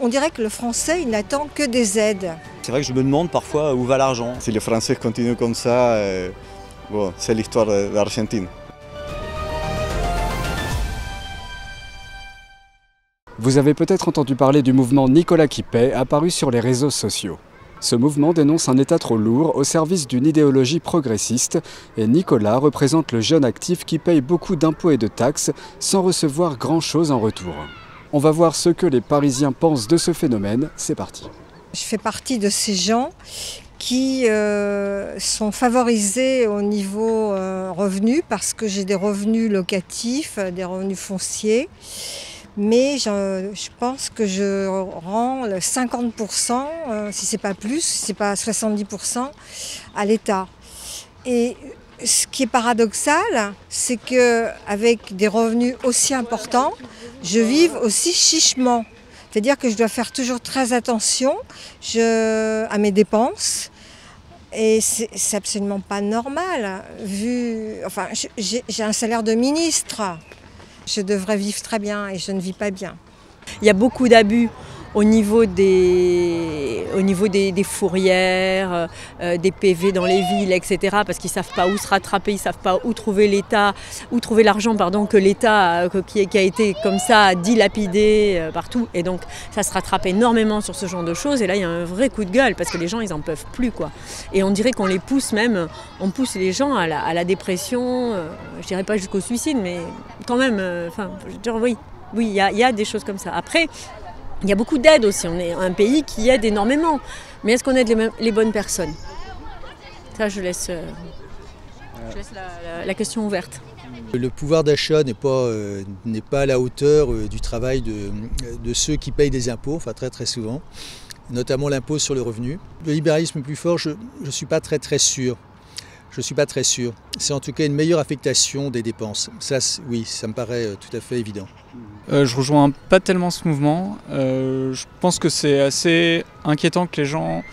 On dirait que le Français, il n'attend que des aides. C'est vrai que je me demande parfois où va l'argent. Si les Français continuent comme ça, bon, c'est l'histoire de l'Argentine. Vous avez peut-être entendu parler du mouvement Nicolas qui paie, apparu sur les réseaux sociaux. Ce mouvement dénonce un État trop lourd au service d'une idéologie progressiste et Nicolas représente le jeune actif qui paye beaucoup d'impôts et de taxes sans recevoir grand-chose en retour. On va voir ce que les Parisiens pensent de ce phénomène, c'est parti. Je fais partie de ces gens qui sont favorisés au niveau revenus parce que j'ai des revenus locatifs, des revenus fonciers. Mais je pense que je rends le 50%, si ce n'est pas plus, si ce n'est pas 70%, à l'État. Et ce qui est paradoxal, c'est qu'avec des revenus aussi importants, je vive aussi chichement. C'est-à-dire que je dois faire toujours très attention à mes dépenses. Et c'est absolument pas normal, j'ai un salaire de ministre. Je devrais vivre très bien et je ne vis pas bien. Il y a beaucoup d'abus au niveau des fourrières, des PV dans les villes, etc. Parce qu'ils ne savent pas où se rattraper, ils ne savent pas où trouver l'argent que l'État qui a été comme ça dilapidé partout. Et donc ça se rattrape énormément sur ce genre de choses. Et là il y a un vrai coup de gueule parce que les gens ils n'en peuvent plus, quoi. Et on dirait qu'on les pousse même, on pousse les gens à la dépression, je dirais pas jusqu'au suicide, mais quand même, oui, il y a des choses comme ça. Après, il y a beaucoup d'aides aussi, on est un pays qui aide énormément. Mais est-ce qu'on aide les bonnes personnes? Ça, je laisse la question ouverte. Le pouvoir d'achat n'est pas à la hauteur du travail de ceux qui payent des impôts, enfin très souvent, notamment l'impôt sur le revenu. Le libéralisme plus fort, je ne suis pas très sûr. Je ne suis pas très sûr. C'est en tout cas une meilleure affectation des dépenses. Ça, oui, ça me paraît tout à fait évident. Je rejoins pas tellement ce mouvement. Je pense que c'est assez inquiétant que les gens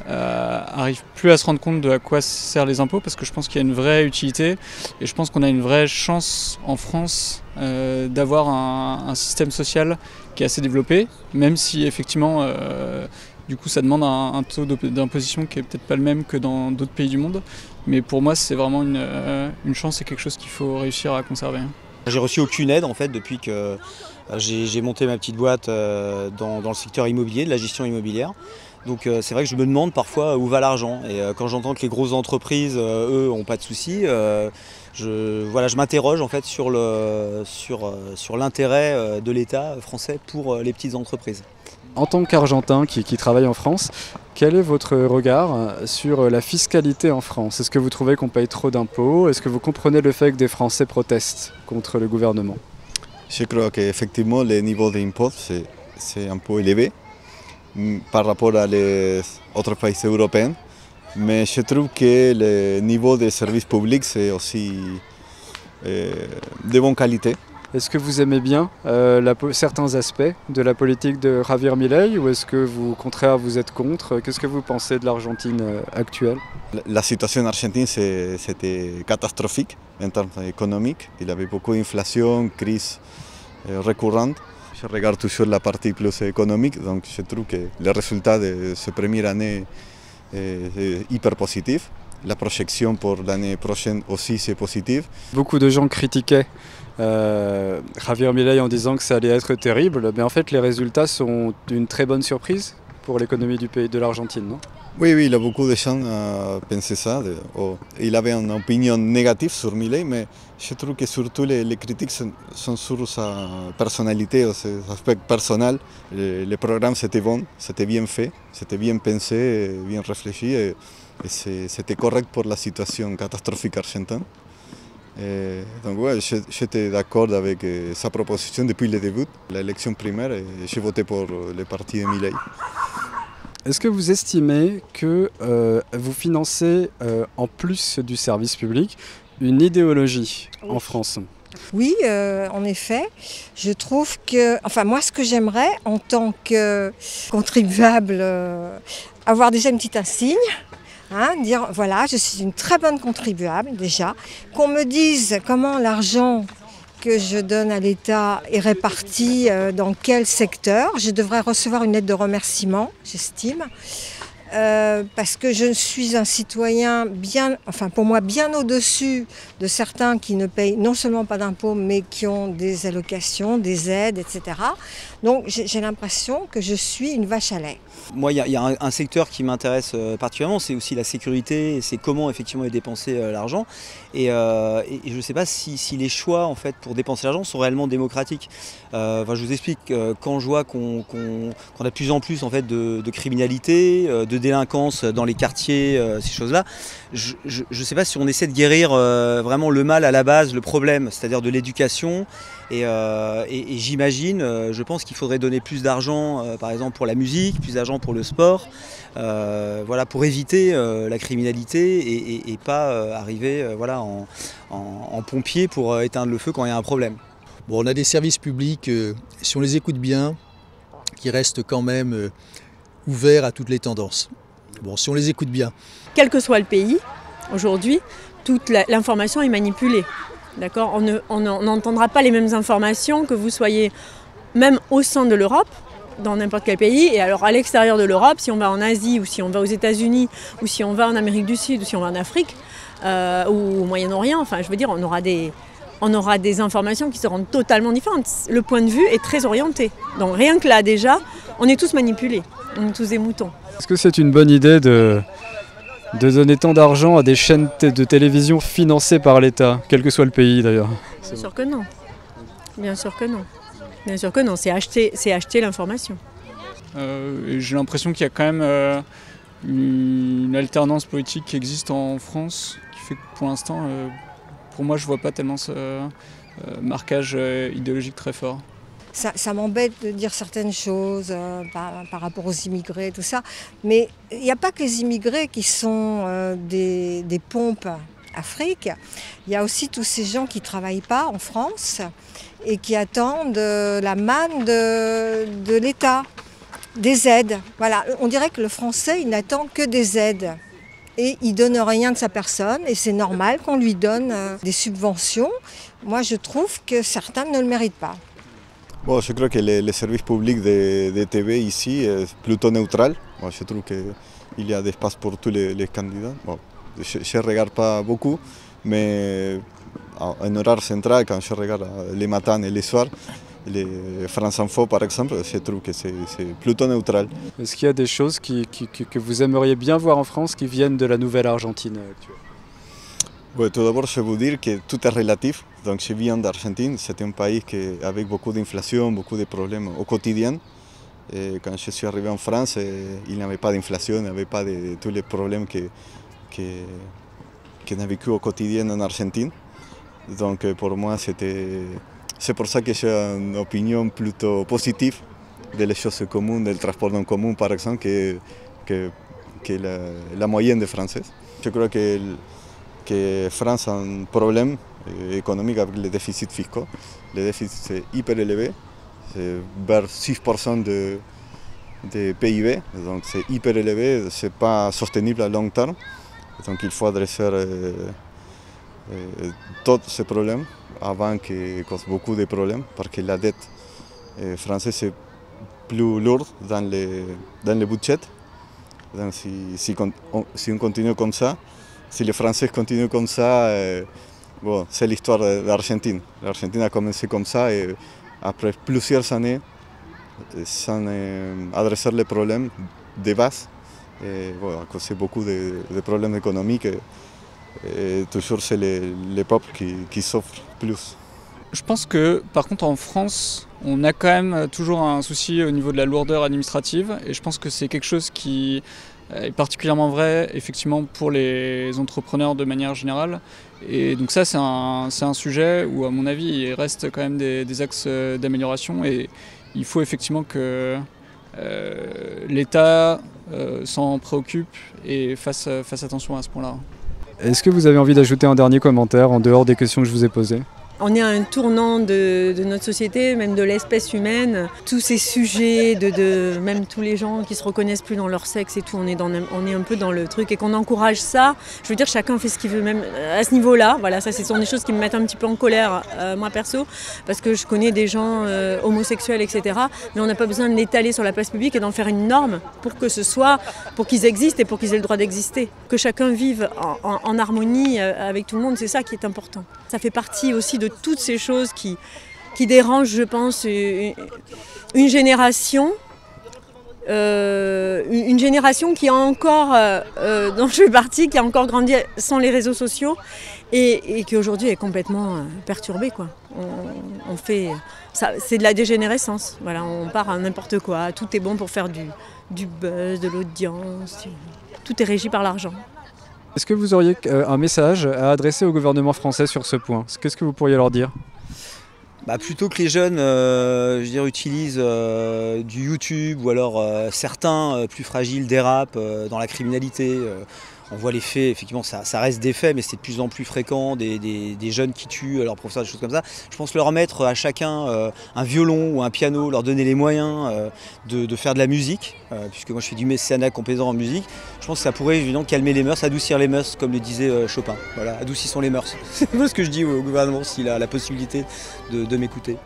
arrivent plus à se rendre compte de à quoi servent les impôts, parce que je pense qu'il y a une vraie utilité et je pense qu'on a une vraie chance en France d'avoir un système social qui est assez développé, même si effectivement du coup ça demande un taux d'imposition qui est peut-être pas le même que dans d'autres pays du monde. Mais pour moi c'est vraiment une chance et quelque chose qu'il faut réussir à conserver. J'ai reçu aucune aide en fait depuis que j'ai monté ma petite boîte dans le secteur immobilier, de la gestion immobilière. Donc c'est vrai que je me demande parfois où va l'argent. Et quand j'entends que les grosses entreprises, eux, n'ont pas de soucis, je m'interroge en fait sur l'intérêt de l'État français pour les petites entreprises. En tant qu'Argentin qui travaille en France, quel est votre regard sur la fiscalité en France? Est-ce que vous trouvez qu'on paye trop d'impôts? Est-ce que vous comprenez le fait que des Français protestent contre le gouvernement? Je crois qu'effectivement, le niveau d'impôt, c'est un peu élevé par rapport à les autres pays européens. Mais je trouve que le niveau des services publics, c'est aussi de bonne qualité. Est-ce que vous aimez bien certains aspects de la politique de Javier Milei ou est-ce que vous, au contraire, vous êtes contre? Qu'est-ce que vous pensez de l'Argentine actuelle? La situation en Argentine, c'était catastrophique en termes économiques. Il y avait beaucoup d'inflation, crise récurrente. Je regarde toujours la partie plus économique, donc je trouve que le résultat de cette première année est hyper positif. La projection pour l'année prochaine aussi c'est positif. Beaucoup de gens critiquaient Javier Milei en disant que ça allait être terrible, mais en fait les résultats sont une très bonne surprise pour l'économie du pays de l'Argentine, non? Oui, il y a beaucoup de gens pensaient ça. Il avait une opinion négative sur Milei, mais je trouve que surtout les critiques sont sur sa personnalité, ses aspects personnels. Le programme c'était bon, c'était bien fait, c'était bien pensé, bien réfléchi et c'était correct pour la situation catastrophique argentine. Donc ouais, j'étais d'accord avec sa proposition depuis le début, l'élection primaire, et j'ai voté pour le parti de Milei. Est-ce que vous estimez que vous financez, en plus du service public, une idéologie en France? Oui, en effet. Je trouve que, moi ce que j'aimerais en tant que contribuable, avoir déjà une petite insigne. Dire voilà, je suis une très bonne contribuable déjà, qu'on me dise comment l'argent que je donne à l'État est répartie dans quel secteur. Je devrais recevoir une lettre de remerciement, j'estime. Parce que je suis un citoyen pour moi bien au-dessus de certains qui ne payent non seulement pas d'impôts, mais qui ont des allocations, des aides, etc. Donc j'ai l'impression que je suis une vache à lait. Moi, il y a un secteur qui m'intéresse particulièrement, c'est aussi la sécurité, c'est comment effectivement est dépensé l'argent. Et je ne sais pas si les choix en fait, pour dépenser l'argent sont réellement démocratiques. Je vous explique, quand je vois qu'on a de plus en plus en fait, de criminalité, de délinquance dans les quartiers, ces choses-là, je ne sais pas si on essaie de guérir vraiment le mal à la base, le problème, c'est-à-dire de l'éducation. Et j'imagine, je pense qu'il faudrait donner plus d'argent, par exemple pour la musique, plus d'argent pour le sport, voilà, pour éviter la criminalité et pas arriver voilà, en pompier pour éteindre le feu quand il y a un problème. Bon, on a des services publics, si on les écoute bien, qui restent quand même ouverts à toutes les tendances. Bon, si on les écoute bien. Quel que soit le pays, aujourd'hui, toute l'information est manipulée. D'accord ? On n'entendra pas les mêmes informations que vous soyez même au sein de l'Europe, dans n'importe quel pays, et alors à l'extérieur de l'Europe, si on va en Asie ou si on va aux États-Unis ou si on va en Amérique du Sud ou si on va en Afrique ou au Moyen-Orient, enfin je veux dire, on aura des informations qui seront totalement différentes. Le point de vue est très orienté. Donc rien que là déjà, on est tous manipulés, on est tous des moutons. Est-ce que c'est une bonne idée de donner tant d'argent à des chaînes de télévision financées par l'État, quel que soit le pays d'ailleurs? Bien sûr que non. Bien sûr que non. Bien sûr que non, c'est acheter l'information. J'ai l'impression qu'il y a quand même une alternance politique qui existe en France, qui fait que pour l'instant, pour moi, je ne vois pas tellement ce marquage idéologique très fort. Ça m'embête de dire certaines choses par rapport aux immigrés, tout ça. Mais il n'y a pas que les immigrés qui sont des pompes Afrique. Il y a aussi tous ces gens qui ne travaillent pas en France et qui attendent la manne de l'État, des aides. Voilà. On dirait que le Français, il n'attend que des aides. Et il ne donne rien de sa personne. Et c'est normal qu'on lui donne des subventions. Moi, je trouve que certains ne le méritent pas. Bon, je crois que le service public de TV ici est plutôt neutral. Bon, je trouve qu'il y a d'espace pour tous les candidats. Bon, je ne regarde pas beaucoup, mais en horaire central, quand je regarde les matins et les soirs, les France Info par exemple, je trouve que c'est plutôt neutral. Est-ce qu'il y a des choses que vous aimeriez bien voir en France qui viennent de la nouvelle Argentine actuelle? Ouais, tout d'abord, je vais vous dire que tout est relatif. Donc, je viens d'Argentine, c'est un pays avec beaucoup d'inflation, beaucoup de problèmes au quotidien. Et quand je suis arrivé en France, il n'y avait pas d'inflation, il n'y avait pas de tous les problèmes qu'on a vécu au quotidien en Argentine. Donc, pour moi, c'est pour ça que j'ai une opinion plutôt positive des choses communes, du transport en commun, par exemple, que la moyenne des Français. Je crois que France a un problème économique avec les déficits fiscaux. Le déficit est hyper élevé, c'est vers 6% de PIB, donc c'est hyper élevé, ce n'est pas soutenable à long terme. Donc il faut adresser tous ces problèmes avant qu'ils causent beaucoup de problèmes, parce que la dette française est plus lourde dans le budget. Donc si on continue comme ça, si les Français continuent comme ça, bon, c'est l'histoire de l'Argentine. L'Argentine a commencé comme ça et après plusieurs années, sans adresser les problèmes de base, bon, a causé beaucoup de problèmes économiques et toujours c'est les peuples qui souffrent plus. Je pense que par contre en France, on a quand même toujours un souci au niveau de la lourdeur administrative et je pense que c'est quelque chose qui est particulièrement vrai effectivement pour les entrepreneurs de manière générale. Et donc ça c'est un sujet où à mon avis il reste quand même des axes d'amélioration et il faut effectivement que l'État s'en préoccupe et fasse attention à ce point-là. Est-ce que vous avez envie d'ajouter un dernier commentaire en dehors des questions que je vous ai posées ? On est à un tournant de notre société, même de l'espèce humaine. Tous ces sujets, même tous les gens qui se reconnaissent plus dans leur sexe et tout, on est un peu dans le truc et qu'on encourage ça. Je veux dire, chacun fait ce qu'il veut, même à ce niveau-là. Voilà, ça, ce sont des choses qui me mettent un petit peu en colère, moi perso, parce que je connais des gens homosexuels, etc. Mais on n'a pas besoin de l'étaler sur la place publique et d'en faire une norme pour qu'ils existent et pour qu'ils aient le droit d'exister. Que chacun vive en harmonie avec tout le monde, c'est ça qui est important. Ça fait partie aussi de toutes ces choses qui dérangent, je pense, une génération qui a encore, dont je fais partie, qui a encore grandi sans les réseaux sociaux et qui aujourd'hui est complètement perturbée, quoi. On fait, ça, c'est de la dégénérescence. Voilà, on part à n'importe quoi. Tout est bon pour faire du buzz, de l'audience. Tout est régi par l'argent. Est-ce que vous auriez un message à adresser au gouvernement français sur ce point? Qu'est-ce que vous pourriez leur dire? Plutôt que les jeunes utilisent du YouTube ou alors certains plus fragiles dérapent dans la criminalité. On voit les faits, effectivement ça reste des faits, mais c'est de plus en plus fréquent, des jeunes qui tuent leurs professeurs, des choses comme ça. Je pense leur mettre à chacun un violon ou un piano, leur donner les moyens de faire de la musique, puisque moi je fais du mécénat compétent en musique. Je pense que ça pourrait évidemment calmer les mœurs, adoucir les mœurs, comme le disait Chopin. Voilà, adoucissons les mœurs. C'est ce que je dis au gouvernement s'il a la possibilité de m'écouter.